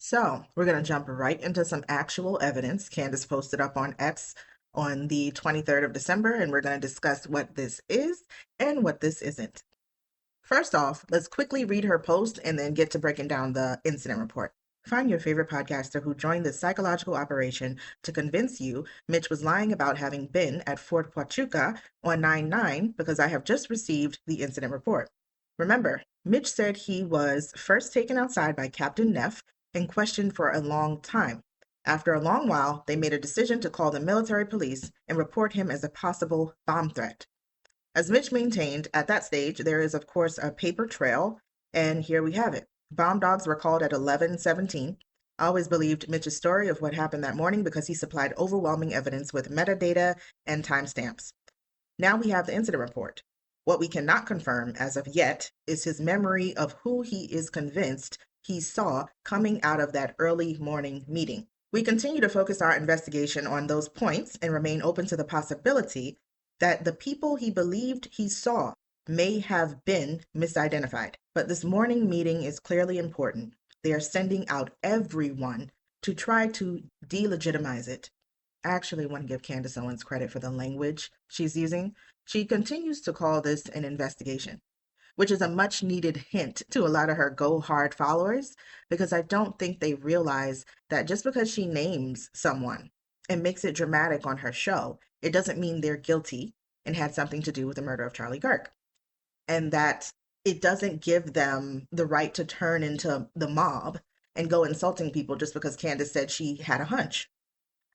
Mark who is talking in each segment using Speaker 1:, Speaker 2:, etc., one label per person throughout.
Speaker 1: So we're going to jump right into some actual evidence Candace posted up on X on the 23rd of December, and we're going to discuss what this is and what this isn't. First off, let's quickly read her post and then get to breaking down the incident report. Find your favorite podcaster who joined this psychological operation to convince you Mitch was lying about having been at Fort Huachuca on 9/9 because I have just received the incident report. Remember, Mitch said he was first taken outside by Captain Neff and questioned for a long time. After a long while, they made a decision to call the military police and report him as a possible bomb threat. As Mitch maintained, at that stage, there is, of course, a paper trail, and here we have it. Bomb dogs were called at 11:17. I always believed Mitch's story of what happened that morning because he supplied overwhelming evidence with metadata and timestamps. Now we have the incident report. What we cannot confirm as of yet is his memory of who he is convinced he saw coming out of that early morning meeting. We continue to focus our investigation on those points and remain open to the possibility that the people he believed he saw may have been misidentified. But this morning meeting is clearly important. They are sending out everyone to try to delegitimize it. I actually want to give Candace Owens credit for the language she's using. She continues to call this an investigation, which is a much needed hint to a lot of her go hard followers, because I don't think they realize that just because she names someone and makes it dramatic on her show, it doesn't mean they're guilty and had something to do with the murder of Charlie Kirk. And that it doesn't give them the right to turn into the mob and go insulting people just because Candace said she had a hunch.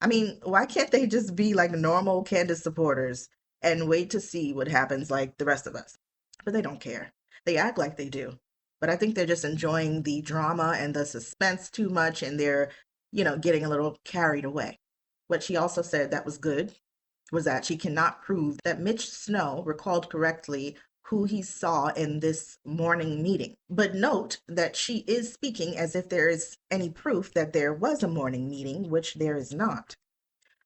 Speaker 1: I mean, why can't they just be like normal Candace supporters and wait to see what happens like the rest of us? But they don't care. They act like they do. But I think they're just enjoying the drama and the suspense too much, and they're, getting a little carried away. What she also said that was good was that she cannot prove that Mitch Snow recalled correctly who he saw in this morning meeting. But note that she is speaking as if there is any proof that there was a morning meeting, which there is not.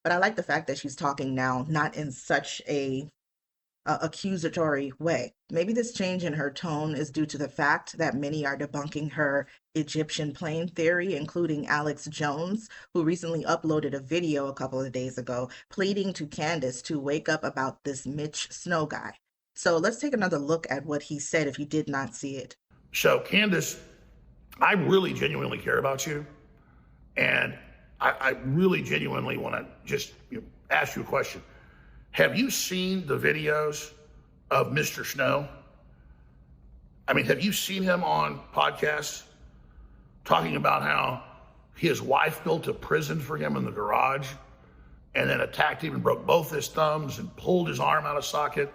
Speaker 1: But I like the fact that she's talking now not in such a accusatory way. Maybe this change in her tone is due to the fact that many are debunking her Egyptian plane theory, including Alex Jones, who recently uploaded a video a couple of days ago pleading to Candace to wake up about this Mitch Snow guy. So let's take another look at what he said if you did not see it.
Speaker 2: So, Candace, I really genuinely care about you. And I really genuinely want to just ask you a question. Have you seen the videos of Mr. Snow? I mean, have you seen him on podcasts talking about how his wife built a prison for him in the garage and then attacked him and broke both his thumbs and pulled his arm out of socket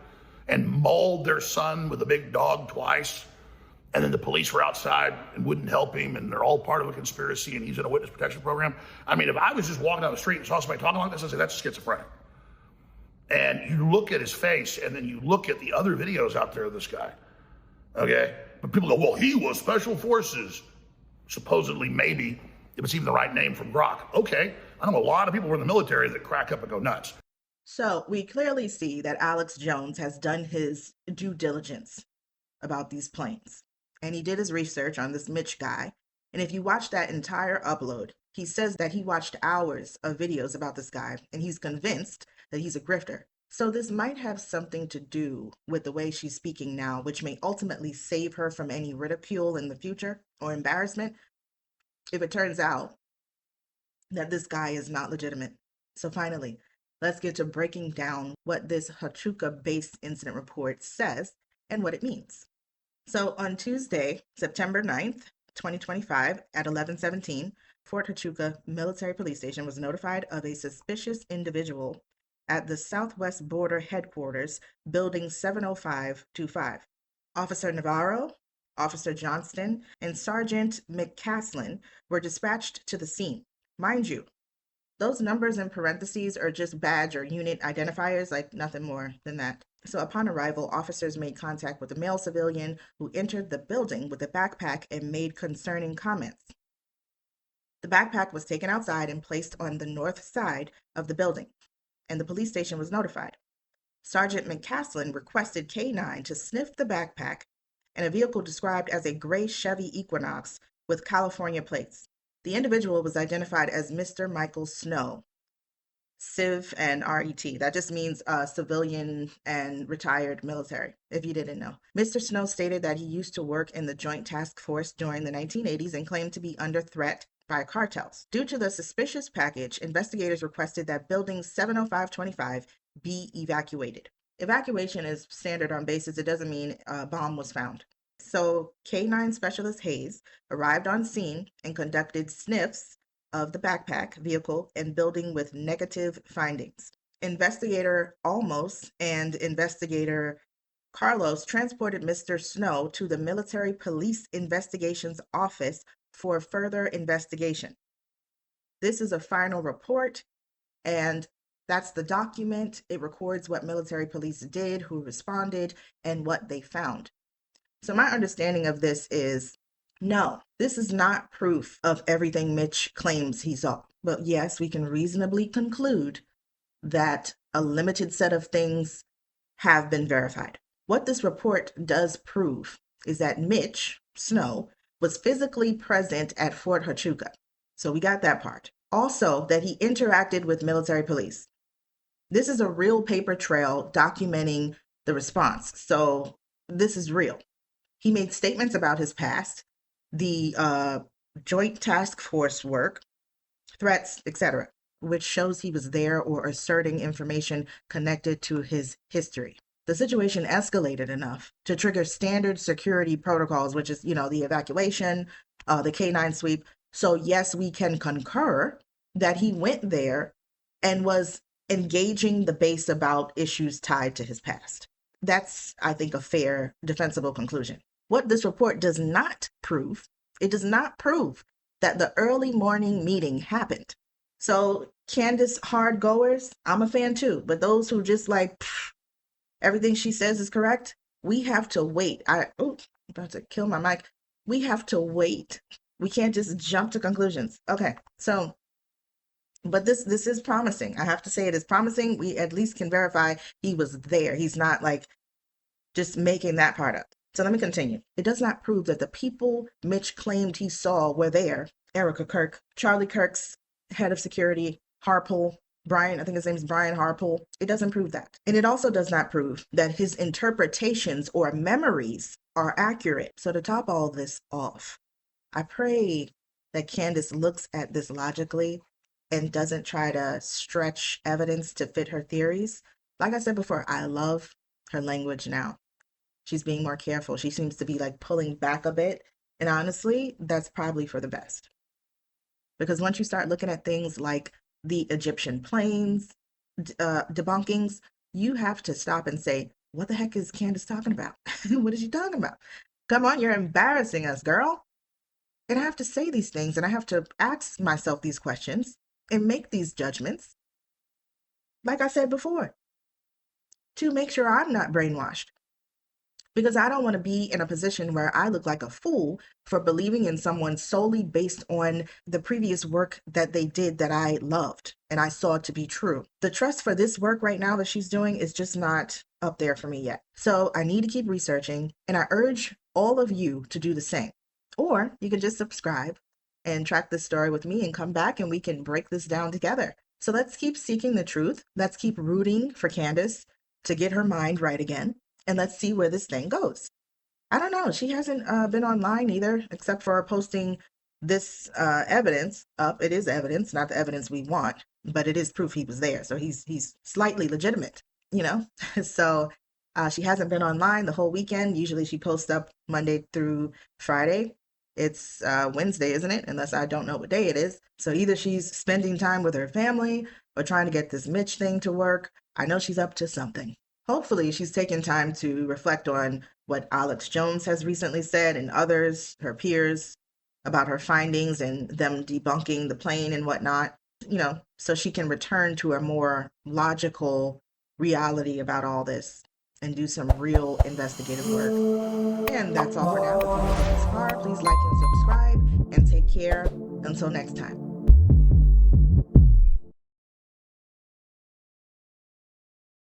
Speaker 2: and mauled their son with a big dog twice? And then the police were outside and wouldn't help him, and they're all part of a conspiracy, and he's in a witness protection program. I mean, if I was just walking down the street and saw somebody talking like this, I'd say that's schizophrenic. And you look at his face, and then you look at the other videos out there of this guy, okay? But people go, well, he was special forces, supposedly, maybe, if it's even the right name from Grok. Okay, I know a lot of people who are in the military that crack up and go nuts.
Speaker 1: So we clearly see that Alex Jones has done his due diligence about these planes. And he did his research on this Mitch guy. And if you watch that entire upload, he says that he watched hours of videos about this guy, and he's convinced that he's a grifter. So this might have something to do with the way she's speaking now, which may ultimately save her from any ridicule in the future or embarrassment if it turns out that this guy is not legitimate. So finally, let's get to breaking down what this Huachuca-based incident report says and what it means. So on Tuesday, September 9th, 2025, at 11:17, Fort Huachuca Military Police Station was notified of a suspicious individual at the Southwest Border Headquarters, Building 70525. Officer Navarro, Officer Johnston, and Sergeant McCaslin were dispatched to the scene. Mind you, those numbers in parentheses are just badge or unit identifiers, like nothing more than that. So upon arrival, officers made contact with a male civilian who entered the building with a backpack and made concerning comments. The backpack was taken outside and placed on the north side of the building, and the police station was notified. Sergeant McCaslin requested K9 to sniff the backpack and a vehicle described as a gray Chevy Equinox with California plates. The individual was identified as Mr. Michael Snow, Civ and RET. That just means civilian and retired military, if you didn't know. Mr. Snow stated that he used to work in the Joint Task Force during the 1980s and claimed to be under threat by cartels. Due to the suspicious package, investigators requested that Building 70525 be evacuated. Evacuation is standard on bases. It doesn't mean a bomb was found. So K9 Specialist Hayes arrived on scene and conducted sniffs of the backpack, vehicle, and building with negative findings. Investigator Almos and Investigator Carlos transported Mr. Snow to the Military Police Investigations Office for further investigation. This is a final report, and that's the document. It records what military police did, who responded, and what they found. So my understanding of this is no, this is not proof of everything Mitch claims he saw. But yes, we can reasonably conclude that a limited set of things have been verified. What this report does prove is that Mitch Snow was physically present at Fort Huachuca. So we got that part. Also, that he interacted with military police. This is a real paper trail documenting the response. So this is real. He made statements about his past, the Joint Task Force work, threats, etc., which shows he was there or asserting information connected to his history. The situation escalated enough to trigger standard security protocols, which is, the evacuation, the K9 sweep. So yes, we can concur that he went there and was engaging the base about issues tied to his past. That's, I think, a fair, defensible conclusion. What this report does not prove, it does not prove that the early morning meeting happened. So Candace hardgoers, I'm a fan too, but those who just everything she says is correct, we have to wait. I'm about to kill my mic. We have to wait. We can't just jump to conclusions. Okay, so, but this is promising. I have to say it is promising. We at least can verify he was there. He's not just making that part up. So let me continue. It does not prove that the people Mitch claimed he saw were there. Erica Kirk, Charlie Kirk's head of security, Harpole, Brian, I think his name is Brian Harpole. It doesn't prove that. And it also does not prove that his interpretations or memories are accurate. So to top all this off, I pray that Candace looks at this logically and doesn't try to stretch evidence to fit her theories. Like I said before, I love her language now. She's being more careful. She seems to be pulling back a bit. And honestly, that's probably for the best. Because once you start looking at things like the Egyptian planes debunkings, you have to stop and say, what the heck is Candace talking about? What is she talking about? Come on, you're embarrassing us, girl. And I have to say these things, and I have to ask myself these questions and make these judgments, like I said before, to make sure I'm not brainwashed. Because I don't want to be in a position where I look like a fool for believing in someone solely based on the previous work that they did that I loved and I saw to be true. The trust for this work right now that she's doing is just not up there for me yet. So I need to keep researching, and I urge all of you to do the same. Or you can just subscribe and track this story with me and come back and we can break this down together. So let's keep seeking the truth. Let's keep rooting for Candace to get her mind right again. And let's see where this thing goes. I don't know. She hasn't been online either, except for posting this evidence up. It is evidence, not the evidence we want, but it is proof he was there. So he's slightly legitimate, So she hasn't been online the whole weekend. Usually she posts up Monday through Friday. It's Wednesday, isn't it? Unless I don't know what day it is. So either she's spending time with her family or trying to get this Mitch thing to work. I know she's up to something. Hopefully she's taken time to reflect on what Alex Jones has recently said and others, her peers, about her findings and them debunking the plane and whatnot, so she can return to a more logical reality about all this and do some real investigative work. And that's all for now. If you made it this far, please like and subscribe and take care. Until next time.